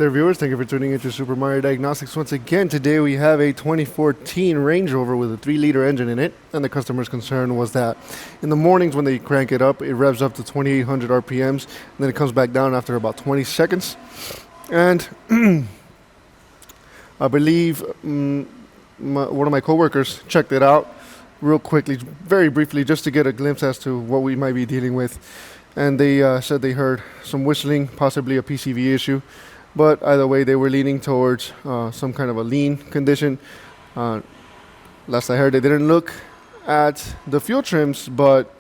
there, viewers. Thank you for tuning into Supermariodiagnostics once again. Today we have a 2014 Range Rover with a 3-liter engine in it, and the customer's concern was that in the mornings when they crank it up, it revs up to 2,800 RPMs, and then it comes back down after about 20 seconds. And I believe one of my coworkers checked it out real quickly, very briefly, just to get a glimpse as to what we might be dealing with. And they said they heard some whistling, possibly a PCV issue. But either way, they were leaning towards some kind of a lean condition. Last I heard, they didn't look at the fuel trims, but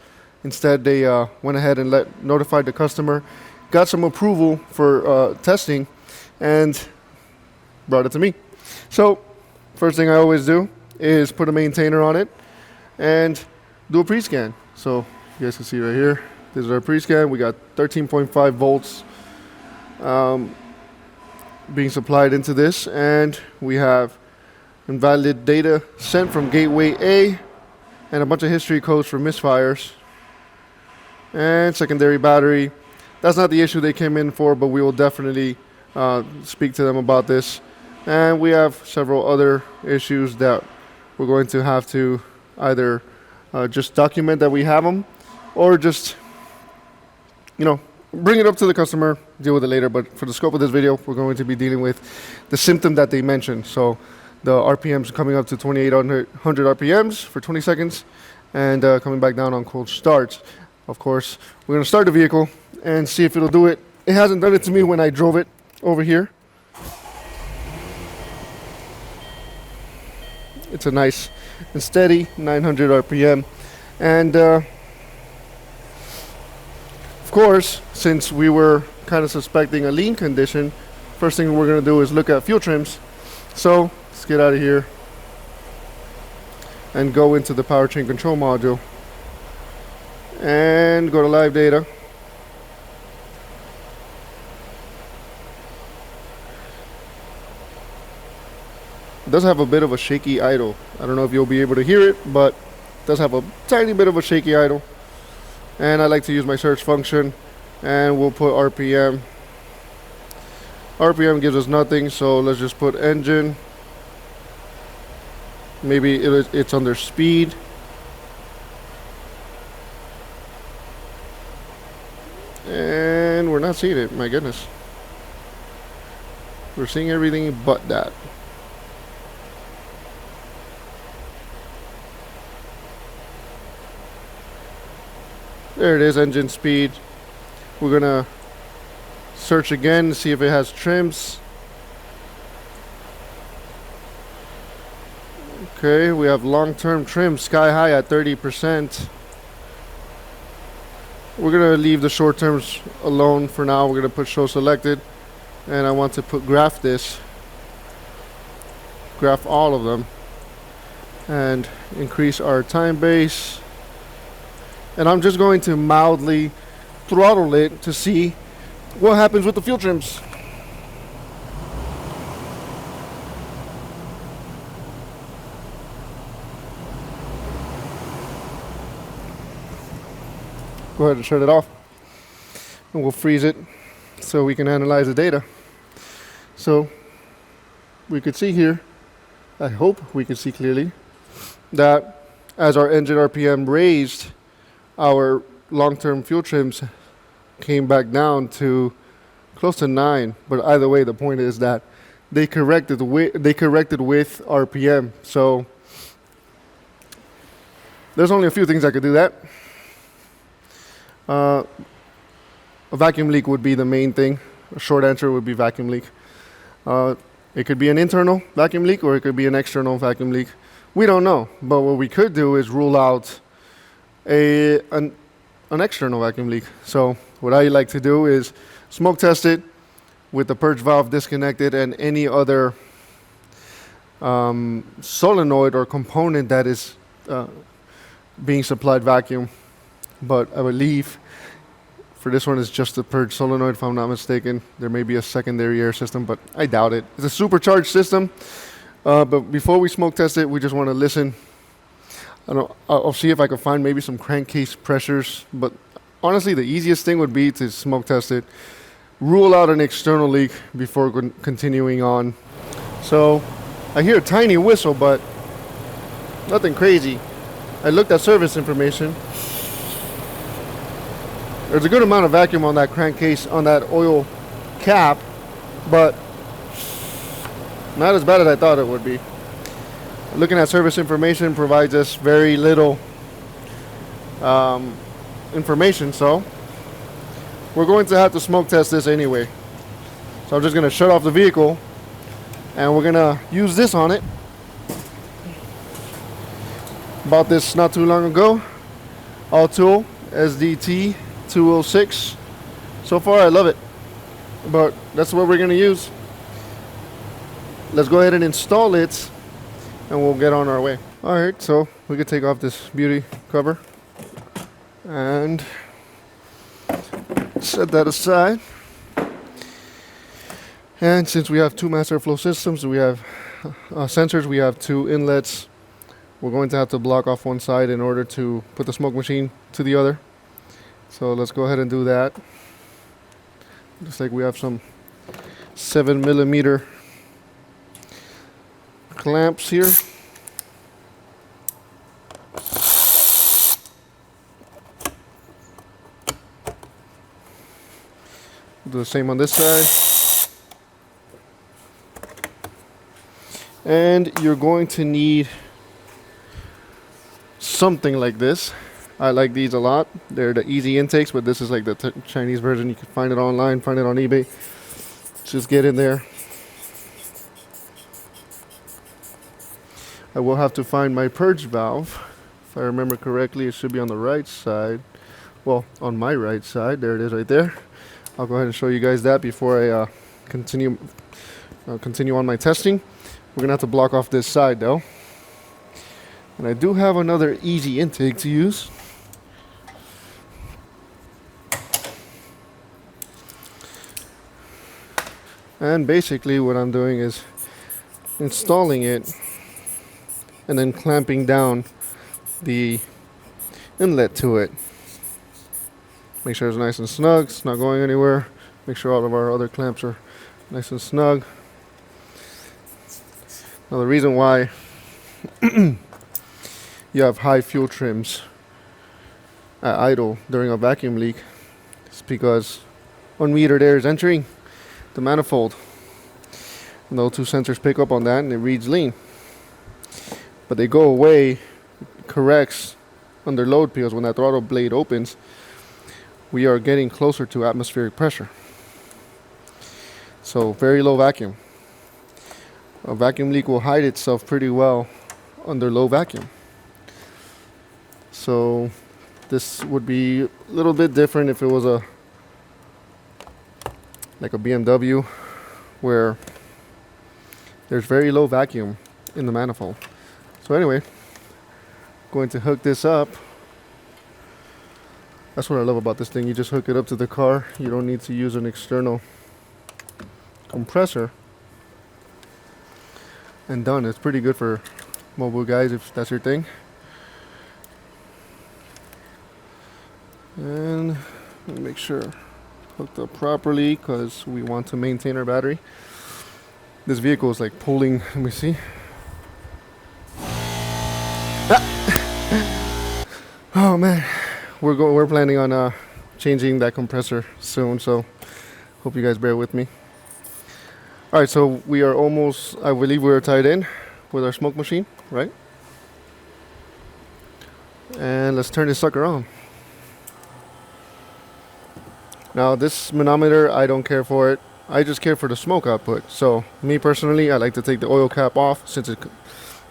instead they went ahead and notified the customer, got some approval for testing, and brought it to me. So first thing I always do is put a maintainer on it and do a pre-scan. So you guys can see right here, this is our pre-scan. We got 13.5 volts being supplied into this, and we have invalid data sent from gateway A and a bunch of history codes for misfires and secondary battery. That's not the issue they came in for, but we will definitely speak to them about this. And we have several other issues that we're going to have to either just document that we have them, or just bring it up to the customer, deal with it later. But for the scope of this video, we're going to be dealing with the symptom that they mentioned. So the RPMs coming up to 2,800 RPMs for 20 seconds and coming back down on cold starts. Of course, we're going to start the vehicle and see if it'll do it. It hasn't done it to me when I drove it over here. It's a nice and steady 900 RPM. And of course, since we were kind of suspecting a lean condition, first thing we're going to do is look at fuel trims. So let's get out of here and go into the powertrain control module and go to live data. It does have a bit of a shaky idle. I don't know if you'll be able to hear it, but it does have a tiny bit of a shaky idle. And I like to use my search function, and we'll put RPM. RPM gives us nothing, so let's just put engine. Maybe it's under speed. And we're not seeing it, my goodness. We're seeing everything but that. There it is, engine speed. We're gonna search again to see if it has trims. Okay, we have long-term trim, sky high at 30%. We're gonna leave the short terms alone for now. We're gonna put show selected, and I want to put graph this. Graph all of them and increase our time base. And I'm just going to mildly throttle it to see what happens with the fuel trims. Go ahead and shut it off, and we'll freeze it so we can analyze the data. So we could see here, I hope we can see clearly, that as our engine RPM raised, our long-term fuel trims came back down to close to 9. But either way, the point is that they corrected with RPM. So there's only a few things that could do that. A vacuum leak would be the main thing. A short answer would be vacuum leak. It could be an internal vacuum leak, or it could be an external vacuum leak. We don't know. But what we could do is rule out an external vacuum leak. So what I like to do is smoke test it with the purge valve disconnected and any other solenoid or component that is being supplied vacuum. But I believe for this one it's just the purge solenoid, if I'm not mistaken. There may be a secondary air system, but I doubt it. It's a supercharged system. But before we smoke test it, we just want to listen. I'll see if I can find maybe some crankcase pressures, but honestly the easiest thing would be to smoke test it rule out an external leak before continuing on. So I hear a tiny whistle, but nothing crazy. I looked at service information. There's a good amount of vacuum on that crankcase, on that oil cap, but not as bad as I thought it would be. Looking at service information provides us very little information, so we're going to have to smoke test this anyway. So I'm just going to shut off the vehicle and we're going to use this on it. Bought this not too long ago. Autool SDT-206. So far I love it, but that's what we're going to use. Let's go ahead and install it and we'll get on our way. Alright, so we can take off this beauty cover and set that aside. And since we have two master flow systems, we have sensors, we have two inlets, we're going to have to block off one side in order to put the smoke machine to the other. So let's go ahead and do that. Looks like we have some 7mm clamps here. Do the same on this side. And you're going to need something like this. I like these a lot. They're the easy intakes, but this is like the Chinese version. You can find it online, find it on eBay. Just get in there. I will have to find my purge valve. If I remember correctly, it should be on the right side. Well, on my right side. There it is right there. I'll go ahead and show you guys that before I continue on my testing. We're gonna have to block off this side though. And I do have another easy intake to use. And basically what I'm doing is installing it and then clamping down the inlet to it. Make sure it's nice and snug, it's not going anywhere. Make sure all of our other clamps are nice and snug. Now the reason why you have high fuel trims at idle during a vacuum leak is because unmetered air is entering the manifold. And those two sensors pick up on that and it reads lean. But they go away, corrects under load because when that throttle blade opens, we are getting closer to atmospheric pressure. So very low vacuum. A vacuum leak will hide itself pretty well under low vacuum. So this would be a little bit different if it was like a BMW where there's very low vacuum in the manifold. So anyway, going to hook this up. That's what I love about this thing. You just hook it up to the car. You don't need to use an external compressor. And done. It's pretty good for mobile guys if that's your thing. And let me make sure hooked up properly because we want to maintain our battery. This vehicle is like pulling. Let me see. Oh man, we're planning on changing that compressor soon, so hope you guys bear with me. All right, so we are almost, I believe we are tied in with our smoke machine, right? And let's turn this sucker on. Now this manometer, I don't care for it. I just care for the smoke output. So me personally, I like to take the oil cap off since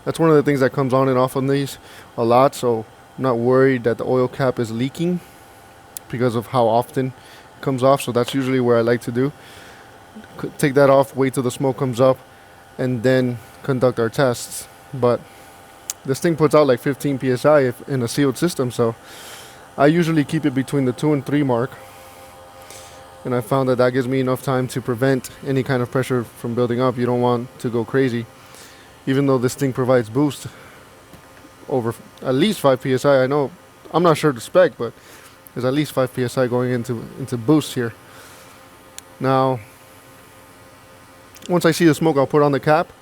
that's one of the things that comes on and off on these a lot. So I'm not worried that the oil cap is leaking because of how often it comes off. So that's usually where I like to do. Take that off, wait till the smoke comes up, and then conduct our tests. But this thing puts out like 15 psi in a sealed system, so I usually keep it between the 2 and 3 mark, and I found that gives me enough time to prevent any kind of pressure from building up. You don't want to go crazy, even though this thing provides boost over at least 5 psi. I know, I'm not sure the spec, but there's at least 5 psi going into boost here. Now, once I see the smoke, I'll put on the cap.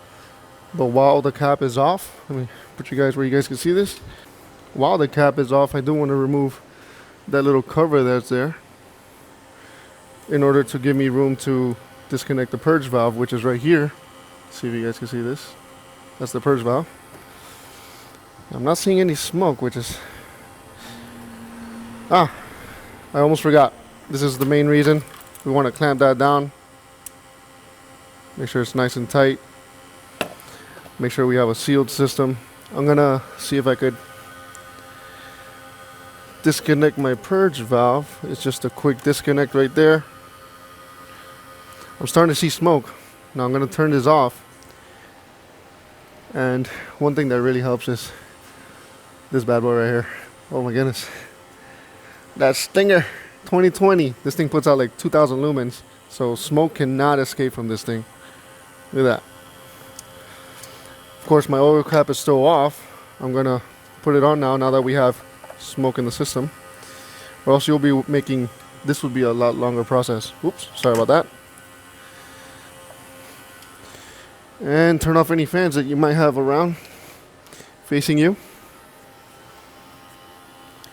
But while the cap is off, let me put you guys where you guys can see this. While the cap is off, I do want to remove that little cover that's there in order to give me room to disconnect the purge valve, which is right here. See if you guys can see this. That's the purge valve. I'm not seeing any smoke, which is... I almost forgot. This is the main reason. We want to clamp that down. Make sure it's nice and tight. Make sure we have a sealed system. I'm gonna see if I could disconnect my purge valve. It's just a quick disconnect right there. I'm starting to see smoke. Now I'm gonna turn this off. And one thing that really helps is this bad boy right here. Oh my goodness. That Stinger 2020. This thing puts out like 2,000 lumens. So smoke cannot escape from this thing. Look at that. Of course, my oil cap is still off. I'm gonna put it on now that we have smoke in the system. Or else you'll be making, this would be a lot longer process. Oops, sorry about that. And turn off any fans that you might have around facing you.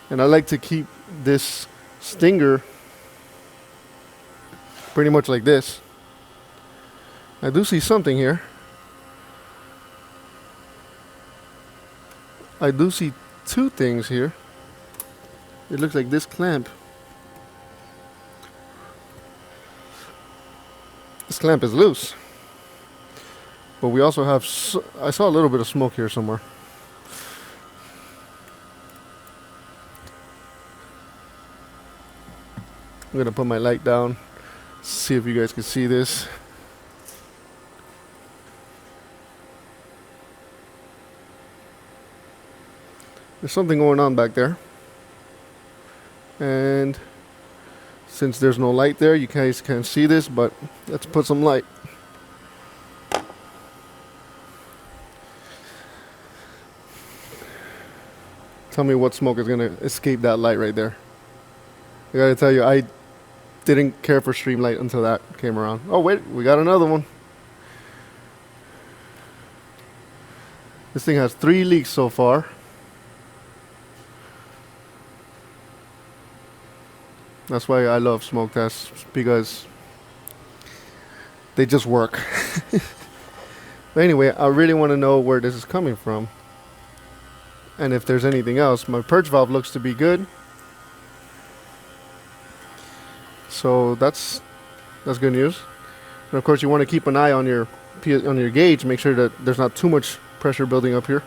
And I like to keep this Stinger pretty much like this. I do see something here. I do see two things here. It looks like this clamp. This clamp is loose. But we also have, I saw a little bit of smoke here somewhere. I'm gonna put my light down, see if you guys can see this. There's something going on back there. And since there's no light there, you guys can't see this, but let's put some light. Tell me what smoke is gonna escape that light right there. I gotta tell you, I didn't care for stream light until that came around. Oh wait, we got another one. This thing has 3 leaks so far. That's why I love smoke tests, because they just work. But anyway, I really want to know where this is coming from. And if there's anything else. My purge valve looks to be good. So that's good news. And of course you want to keep an eye on your gauge, make sure that there's not too much pressure building up here.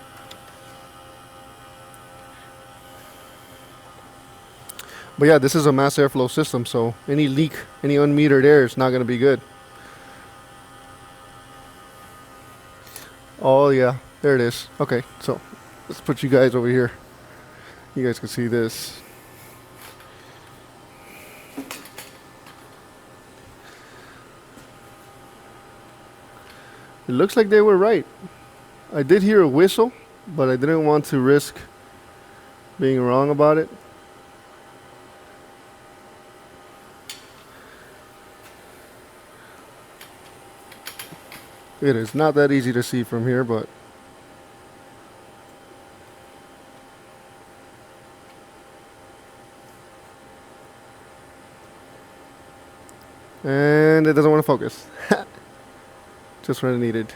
But yeah, this is a mass airflow system, so any leak, any unmetered air is not going to be good. Oh yeah, there it is. Okay, so let's put you guys over here. You guys can see this. It looks like they were right. I did hear a whistle, but I didn't want to risk being wrong about it. It is not that easy to see from here, but and it doesn't want to focus. Just when it needed.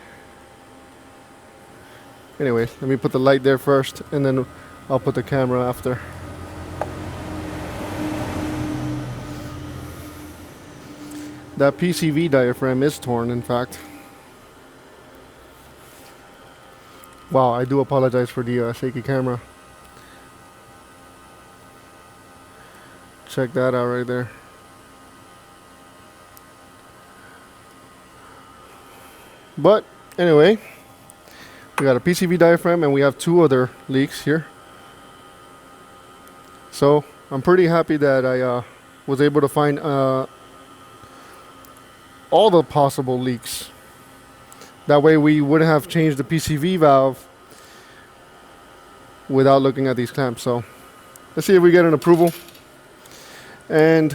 Anyway, let me put the light there first, and then I'll put the camera after. That PCV diaphragm is torn, in fact. Wow, I do apologize for the shaky camera. Check that out right there. But anyway, we got a PCV diaphragm and we have 2 other leaks here. So I'm pretty happy that I was able to find all the possible leaks. That way we wouldn't have changed the PCV valve without looking at these clamps. So let's see if we get an approval and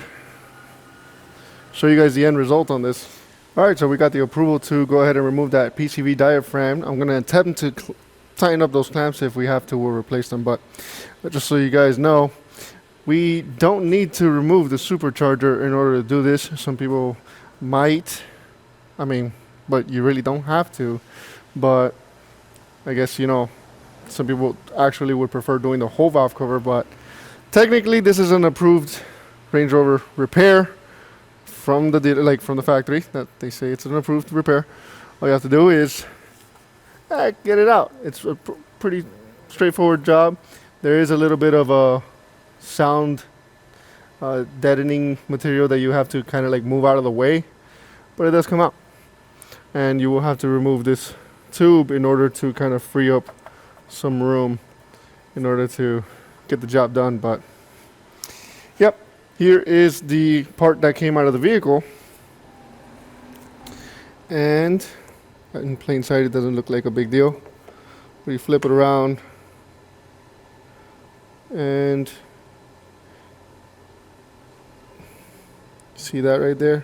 show you guys the end result on this. Alright, so we got the approval to go ahead and remove that PCV diaphragm. I'm going to attempt to tighten up those clamps. If we have to, we'll replace them. But just so you guys know, we don't need to remove the supercharger in order to do this. Some people might, but you really don't have to. But I guess, some people actually would prefer doing the whole valve cover. But technically, this is an approved Range Rover repair from the factory. That they say it's an approved repair. All you have to do is get it out. It's a pretty straightforward job. There is a little bit of a sound deadening material that you have to kind of move out of the way, but it does come out. And you will have to remove this tube in order to kind of free up some room in order to get the job done. But yep, here is the part that came out of the vehicle, and in plain sight it doesn't look like a big deal. We flip it around and see that right there?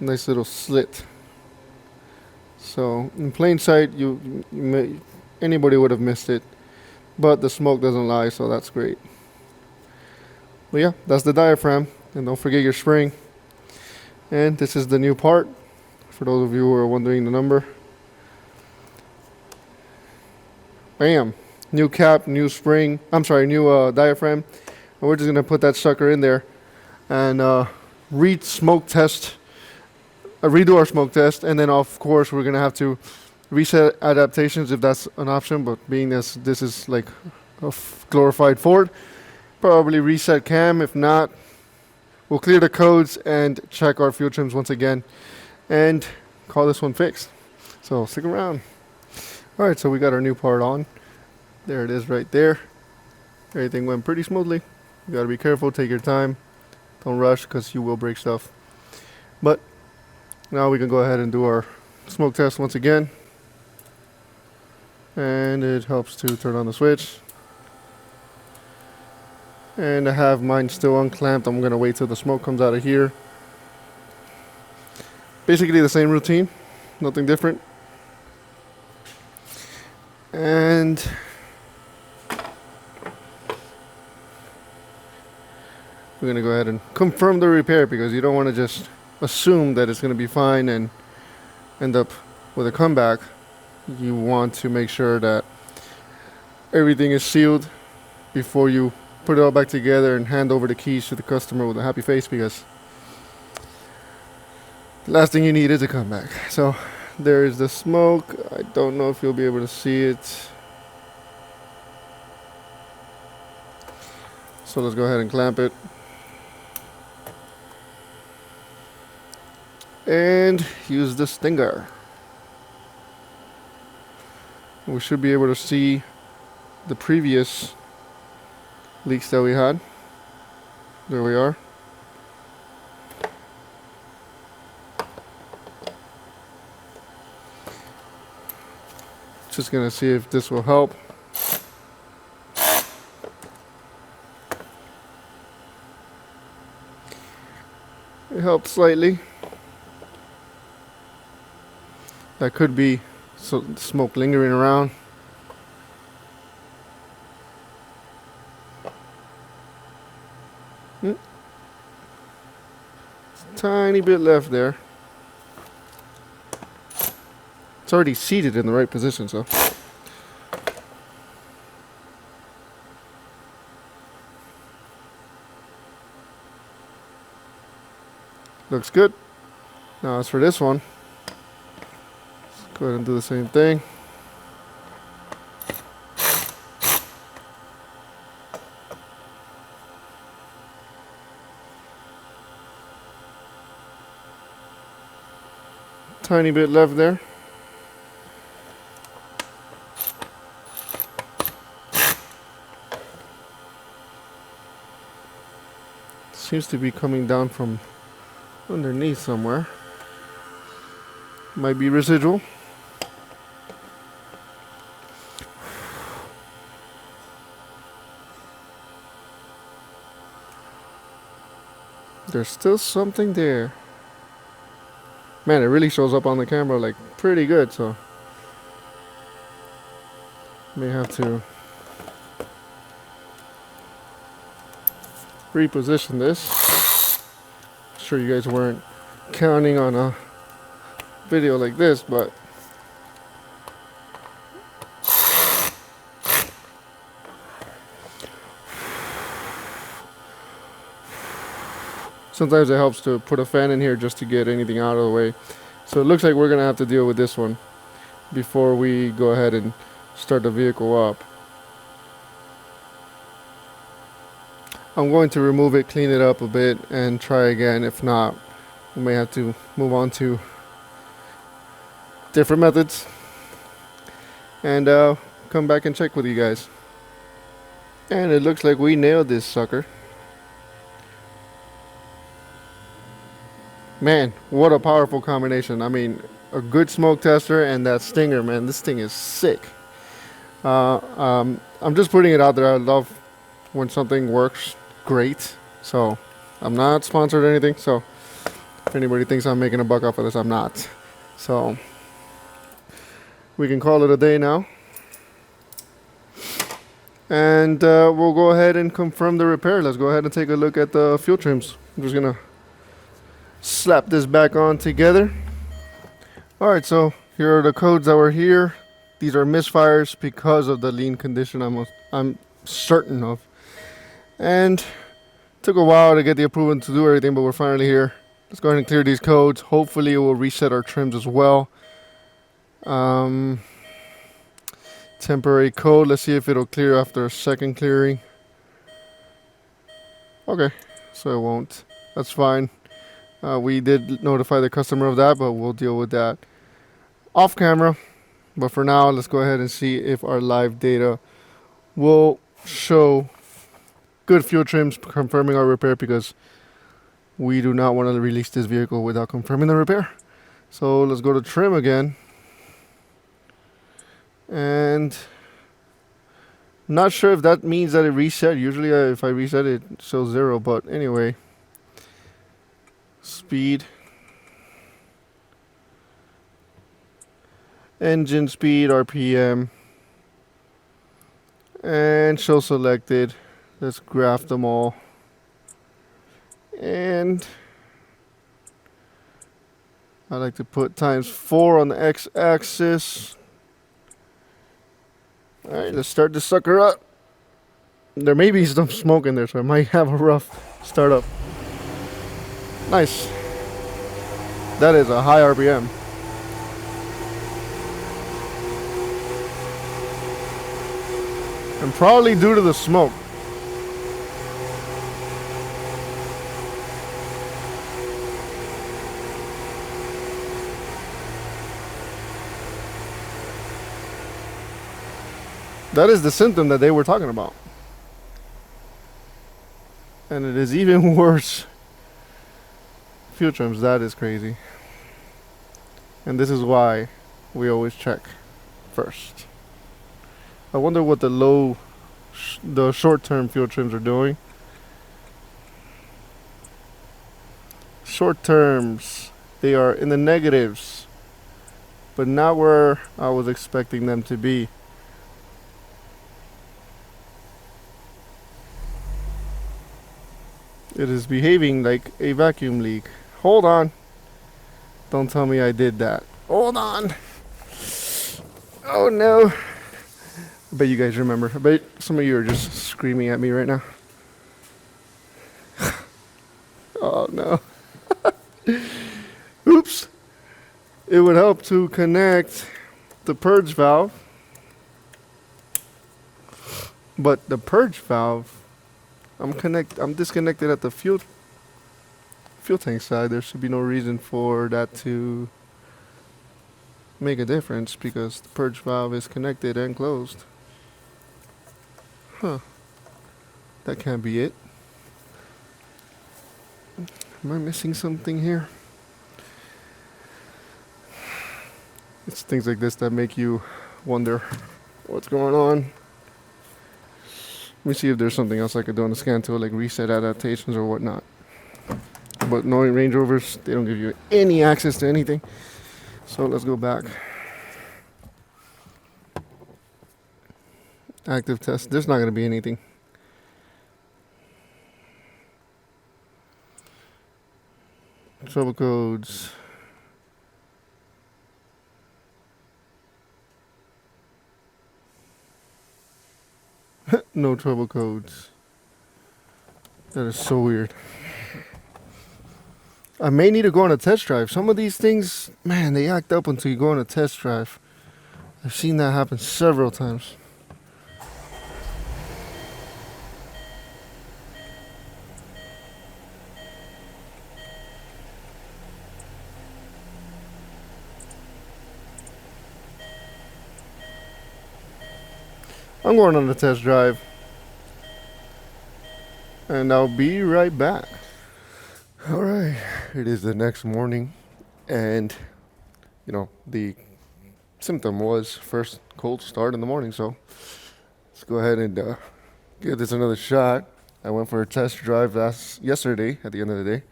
Nice little slit. So in plain sight, anybody would have missed it, but the smoke doesn't lie, so that's great. But yeah, that's the diaphragm, and don't forget your spring. And this is the new part, for those of you who are wondering the number. Bam! New cap, new spring. New diaphragm. And we're just gonna put that sucker in there and redo our smoke test, and then of course we're gonna have to reset adaptations if that's an option. But being as this is like a glorified Ford, probably reset cam. If not, we'll clear the codes and check our fuel trims once again and call this one fixed. So stick around. Alright, so we got our new part on. There it is right there. Everything went pretty smoothly. You gotta be careful, take your time. Don't rush, because you will break stuff. But now we can go ahead and do our smoke test once again. And it helps to turn on the switch. And I have mine still unclamped. I'm gonna wait till the smoke comes out of here. Basically the same routine, nothing different. And we're gonna go ahead and confirm the repair, because you don't want to just assume that it's gonna be fine and end up with a comeback. You want to make sure that everything is sealed before you put it all back together and hand over the keys to the customer with a happy face, because the last thing you need is a comeback. So there is the smoke. I don't know if you'll be able to see it. So let's go ahead and clamp it. And use the stinger. We should be able to see the previous leaks that we had. There we are. Just gonna see if this will help. It helped slightly. That could be smoke lingering around. Tiny bit left there. It's already seated in the right position, so. Looks good. Now as for this one, let's go ahead and do the same thing. Tiny bit left there. Seems to be coming down from underneath somewhere. Might be residual. There's still something there. Man, it really shows up on the camera like pretty good, so may have to reposition this. Sure you guys weren't counting on a video like this, but sometimes it helps to put a fan in here just to get anything out of the way. So it looks like we're gonna have to deal with this one before we go ahead and start the vehicle up. I'm going to remove it, clean it up a bit, and try again. If not, we may have to move on to different methods and come back and check with you guys. And it looks like we nailed this sucker. Man, what a powerful combination. I mean, a good smoke tester and that stinger, man. This thing is sick. I'm just putting it out there. I love when something works great. So I'm not sponsored or anything. So if anybody thinks I'm making a buck off of this, I'm not. So we can call it a day now. And we'll go ahead and confirm the repair. Let's go ahead and take a look at the fuel trims. I'm just going to slap this back on together. Alright, so here are the codes that were here. These are misfires because of the lean condition I'm certain of. And took a while to get the approval to do everything, but we're finally here. Let's go ahead and clear these codes. Hopefully it will reset our trims as well. Temporary code. Let's see if it'll clear after a second clearing. Okay, so it won't. That's fine. We did notify the customer of that, but we'll deal with that off camera. But for now, let's go ahead and see if our live data will show good fuel trims confirming our repair, because we do not want to release this vehicle without confirming the repair. So let's go to trim again. And not sure if that means that it reset. Usually if I reset it, it shows 0, but anyway. Speed, engine speed, RPM, and show selected. Let's graph them all, and I like to put ×4 on the x-axis. All right, let's start this sucker up. There may be some smoke in there, so I might have a rough startup. Nice. That is a high RPM. And probably due to the smoke. That is the symptom that they were talking about. And it is even worse. Fuel trims, that is crazy. And this is why we always check first. I wonder what the short-term fuel trims are doing. Short terms, they are in the negatives, but not where I was expecting them to be. It is behaving like a vacuum leak. Hold on. Don't tell me I did that. Hold on. Oh no. I bet you guys remember. I bet some of you are just screaming at me right now. Oh no. Oops. It would help to connect the purge valve. But the purge valve, I'm disconnected at the fuel tank side. There should be no reason for that to make a difference, because the purge valve is connected and closed. Huh. That can't be it. Am I missing something here? It's things like this that make you wonder what's going on. Let me see if there's something else I could do on the scan tool, like reset adaptations or whatnot. but knowing Range Rovers, they don't give you any access to anything. So let's go back. Active test. There's not going to be anything. Trouble codes. No trouble codes. That is so weird. I may need to go on a test drive. Some of these things, man, they act up until you go on a test drive. I've seen that happen several times. I'm going on a test drive, and I'll be right back. All right, it is the next morning, and you know, the symptom was first cold start in the morning, so let's go ahead and give this another shot. I went for a test drive yesterday at the end of the day,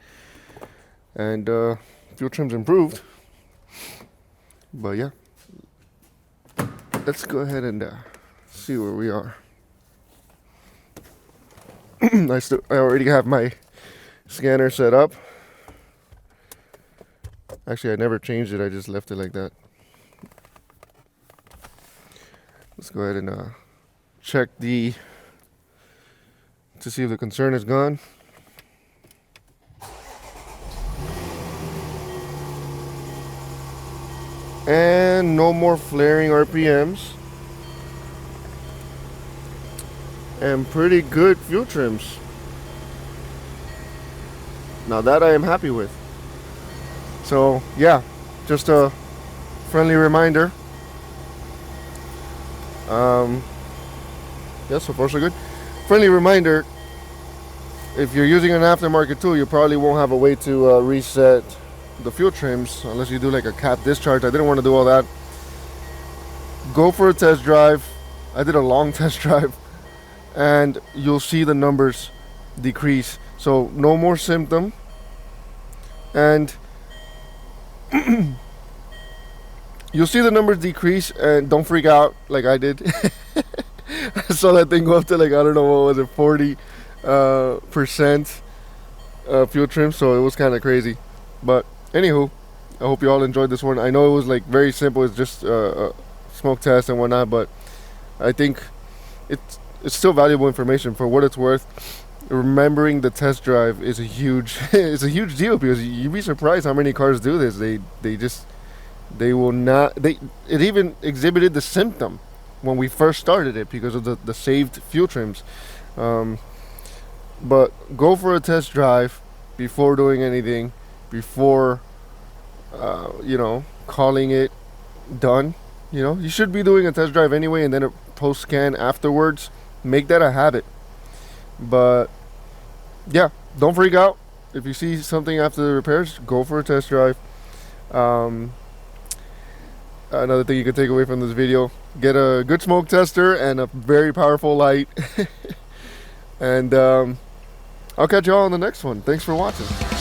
and fuel trim's improved, but yeah, let's go ahead and see where we are. I already have my scanner set up. Actually, I never changed it. I just left it like that. Let's go ahead and check to see if the concern is gone. And no more flaring RPMs. And pretty good fuel trims. Now that I am happy with. So yeah, just a friendly reminder. Yeah, so far so good. Friendly reminder, if you're using an aftermarket tool, you probably won't have a way to reset the fuel trims unless you do like a cap discharge. I didn't want to do all that. Go for a test drive. I did a long test drive, and you'll see the numbers decrease. So no more symptom, and you'll see the numbers decrease, and don't freak out like I did. I saw that thing go up to like, I don't know, what was it, 40% fuel trim, so it was kind of crazy. But anywho, I hope you all enjoyed this one. I know it was like very simple, it's just a smoke test and whatnot, but I think it's still valuable information for what it's worth. Remembering the test drive is a huge it's a huge deal, because you'd be surprised how many cars do this. It even exhibited the symptom when we first started it because of the saved fuel trims. But go for a test drive before doing anything, before calling it done. You should be doing a test drive anyway, and then a post scan afterwards. Make that a habit. But yeah, don't freak out. If you see something after the repairs, go for a test drive. Another thing you can take away from this video: get a good smoke tester and a very powerful light. And I'll catch you all on the next one. Thanks for watching.